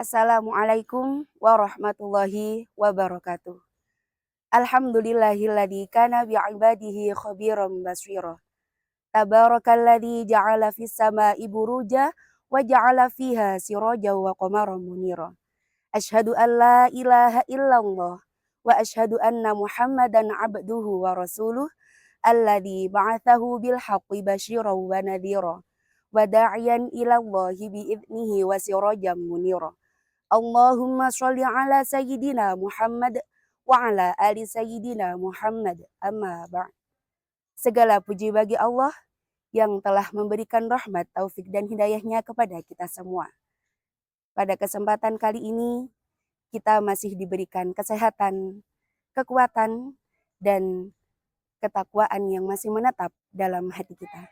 Assalamualaikum warahmatullahi wabarakatuh. Alhamdulillahilladzi kana bi'ibadihi khabiran basira. Tabarakalladzi ja'ala fis sama'i buruja wa ja'ala fiha sirajan wa qamaran munira. Asyhadu an la ilaha illallah wa asyhadu anna Muhammadan abduhu wa rasuluh alladzi ba'atsahu bil haqqi basyiran wa nadhira wa da'iyan ila Allahi bi idnihi wa sirajan munira. Allahumma sholli ala sayyidina Muhammad wa ala ali sayyidina Muhammad, amma ba'd. Segala puji bagi Allah yang telah memberikan rahmat, taufik dan hidayahnya kepada kita semua. Pada kesempatan kali ini kita masih diberikan kesehatan, kekuatan dan ketakwaan yang masih menetap dalam hati kita.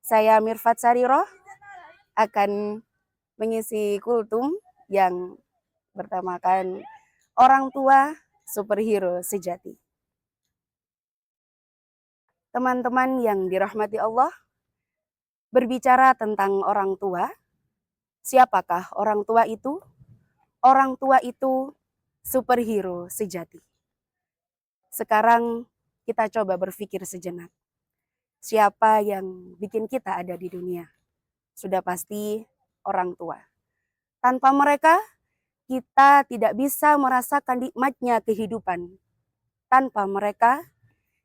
Saya Mirfat Sariroh akan mengisi kultum yang bertemakan orang tua superhero sejati. Teman-teman yang dirahmati Allah, berbicara tentang orang tua, siapakah orang tua itu? Orang tua itu superhero sejati. Sekarang kita coba berpikir sejenak. Siapa yang bikin kita ada di dunia? Sudah pasti orang tua. Tanpa mereka, kita tidak bisa merasakan nikmatnya kehidupan. Tanpa mereka,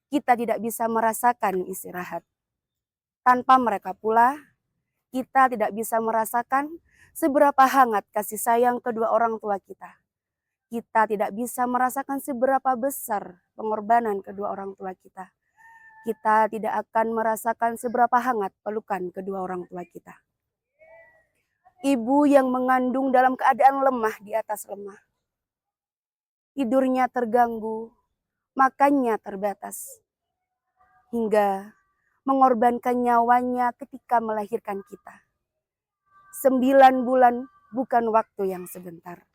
kita tidak bisa merasakan istirahat. Tanpa mereka pula, kita tidak bisa merasakan seberapa hangat kasih sayang kedua orang tua kita. Kita tidak bisa merasakan seberapa besar pengorbanan kedua orang tua kita. Kita tidak akan merasakan seberapa hangat pelukan kedua orang tua kita. Ibu yang mengandung dalam keadaan lemah di atas lemah. Tidurnya terganggu, makannya terbatas. Hingga mengorbankan nyawanya ketika melahirkan kita. 9 bulan bukan waktu yang sebentar.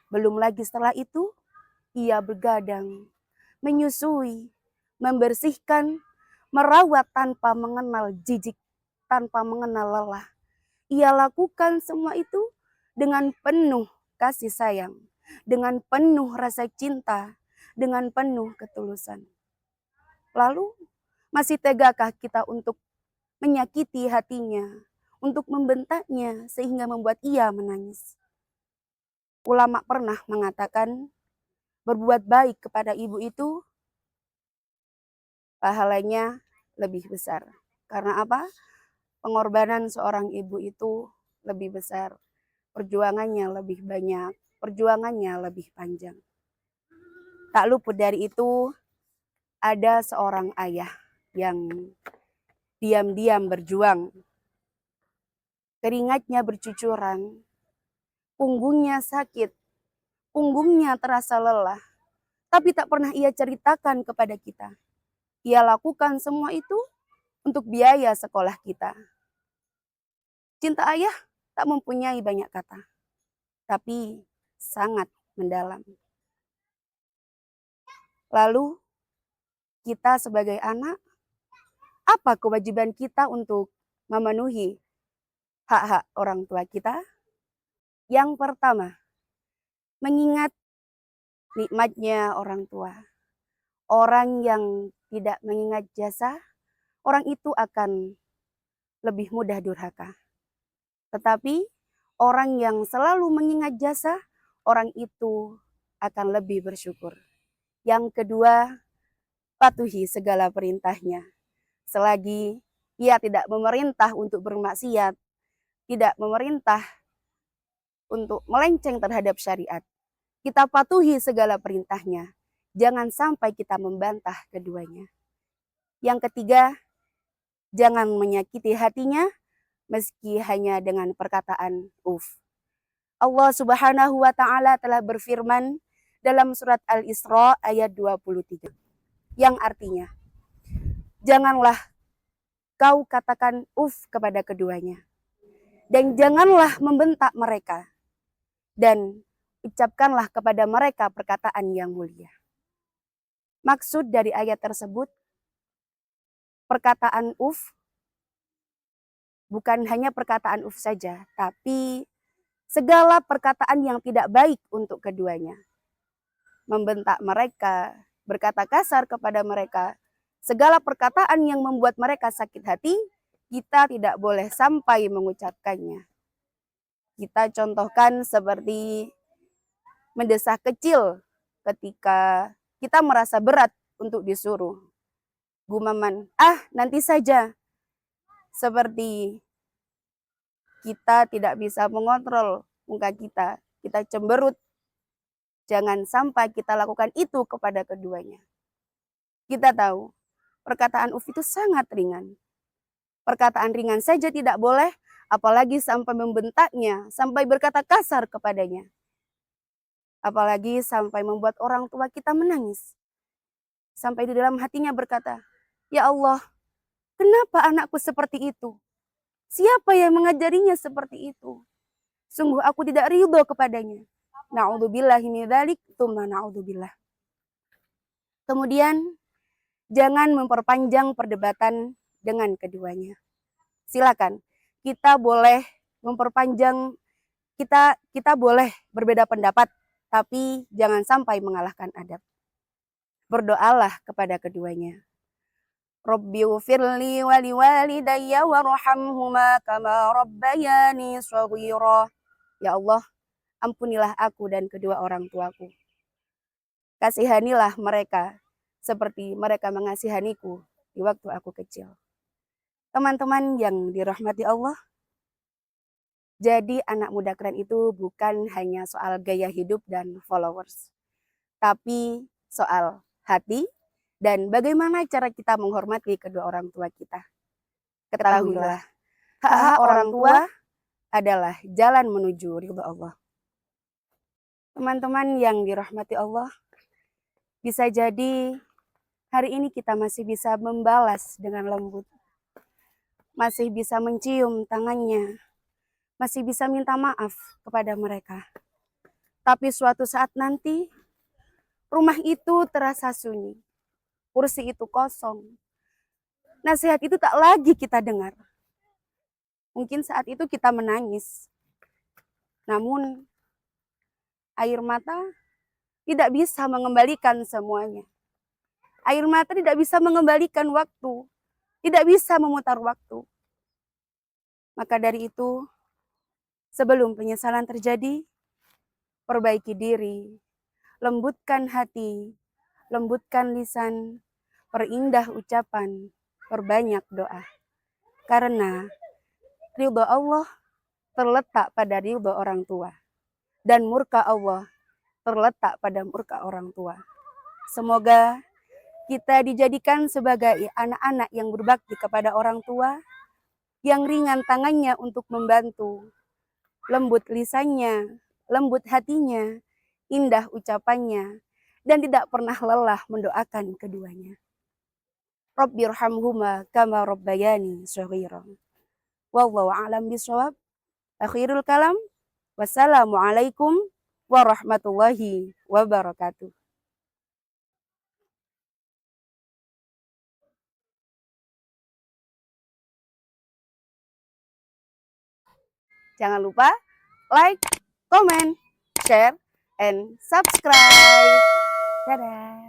Belum lagi setelah itu, ia bergadang, menyusui, membersihkan, merawat tanpa mengenal jijik, tanpa mengenal lelah. Ia lakukan semua itu dengan penuh kasih sayang, dengan penuh rasa cinta, dengan penuh ketulusan. Lalu, masih tegakah kita untuk menyakiti hatinya, untuk membentaknya sehingga membuat ia menangis? Ulama pernah mengatakan, berbuat baik kepada ibu itu pahalanya lebih besar. Karena apa? Pengorbanan seorang ibu itu lebih besar. Perjuangannya lebih banyak. Perjuangannya lebih panjang. Tak luput dari itu, ada seorang ayah yang diam-diam berjuang. Keringatnya bercucuran. Punggungnya sakit. Punggungnya terasa lelah. Tapi tak pernah ia ceritakan kepada kita. Ia lakukan semua itu untuk biaya sekolah kita. Cinta ayah tak mempunyai banyak kata, tapi sangat mendalam. Lalu, kita sebagai anak, apa kewajiban kita untuk memenuhi hak-hak orang tua kita? Yang pertama, mengingat nikmatnya orang tua. Orang yang tidak mengingat jasa, orang itu akan lebih mudah durhaka. Tetapi orang yang selalu mengingat jasa, orang itu akan lebih bersyukur. Yang kedua, patuhi segala perintahnya. Selagi ia tidak memerintah untuk bermaksiat, tidak memerintah untuk melenceng terhadap syariat, kita patuhi segala perintahnya. Jangan sampai kita membantah keduanya. Yang ketiga, jangan menyakiti hatinya meski hanya dengan perkataan uf. Allah Subhanahu wa taala telah berfirman dalam surat Al-Isra ayat 23 yang artinya, janganlah kau katakan uf kepada keduanya dan janganlah membentak mereka dan ucapkanlah kepada mereka perkataan yang mulia. Maksud dari ayat tersebut, perkataan uf bukan hanya perkataan uf saja, tapi segala perkataan yang tidak baik untuk keduanya. Membentak mereka, berkata kasar kepada mereka, segala perkataan yang membuat mereka sakit hati, kita tidak boleh sampai mengucapkannya. Kita contohkan seperti mendesak kecil ketika kita merasa berat untuk disuruh. Gumaman, nanti saja. Seperti kita tidak bisa mengontrol muka kita, kita cemberut. Jangan sampai kita lakukan itu kepada keduanya. Kita tahu, perkataan Uf itu sangat ringan. Perkataan ringan saja tidak boleh, apalagi sampai membentaknya, sampai berkata kasar kepadanya. Apalagi sampai membuat orang tua kita menangis. Sampai di dalam hatinya berkata, ya Allah, kenapa anakku seperti itu? Siapa yang mengajarinya seperti itu? Sungguh aku tidak ridho kepadanya. Na'udzubillahi min dzalik, tsumma na'udzubillah. Kemudian, jangan memperpanjang perdebatan dengan keduanya. Silakan, kita boleh memperpanjang, kita boleh berbeda pendapat, tapi jangan sampai mengalahkan adab. Berdoalah kepada keduanya. Rabbi ufirli wali walidayya warhamhuma kama rabbayani shaghira. Ya Allah, ampunilah aku dan kedua orang tuaku. Kasihanilah mereka seperti mereka mengasihaniku di waktu aku kecil. Teman-teman yang dirahmati Allah, jadi anak muda keren itu bukan hanya soal gaya hidup dan followers, tapi soal hati dan bagaimana cara kita menghormati kedua orang tua kita. Ketahuilah, hak orang tua adalah jalan menuju ridha Allah. Teman-teman yang dirahmati Allah, bisa jadi hari ini kita masih bisa membalas dengan lembut, masih bisa mencium tangannya, masih bisa minta maaf kepada mereka. Tapi suatu saat nanti, rumah itu terasa sunyi, kursi itu kosong, nasihat itu tak lagi kita dengar. Mungkin saat itu kita menangis, namun air mata tidak bisa mengembalikan semuanya. Air mata tidak bisa mengembalikan waktu, tidak bisa memutar waktu. Maka dari itu, sebelum penyesalan terjadi, perbaiki diri, lembutkan hati, lembutkan lisan, perindah ucapan, perbanyak doa. Karena ridha Allah terletak pada ridha orang tua. Dan murka Allah terletak pada murka orang tua. Semoga kita dijadikan sebagai anak-anak yang berbakti kepada orang tua, yang ringan tangannya untuk membantu, lembut lisannya, lembut hatinya, indah ucapannya, dan tidak pernah lelah mendoakan keduanya. Rabbirhamhuma kama rabbayani shaghira. Wallahu a'lam bishawab. Akhirul kalam. Wassalamualaikum warahmatullahi wabarakatuh. Jangan lupa like, comment, share, and subscribe. Dadah.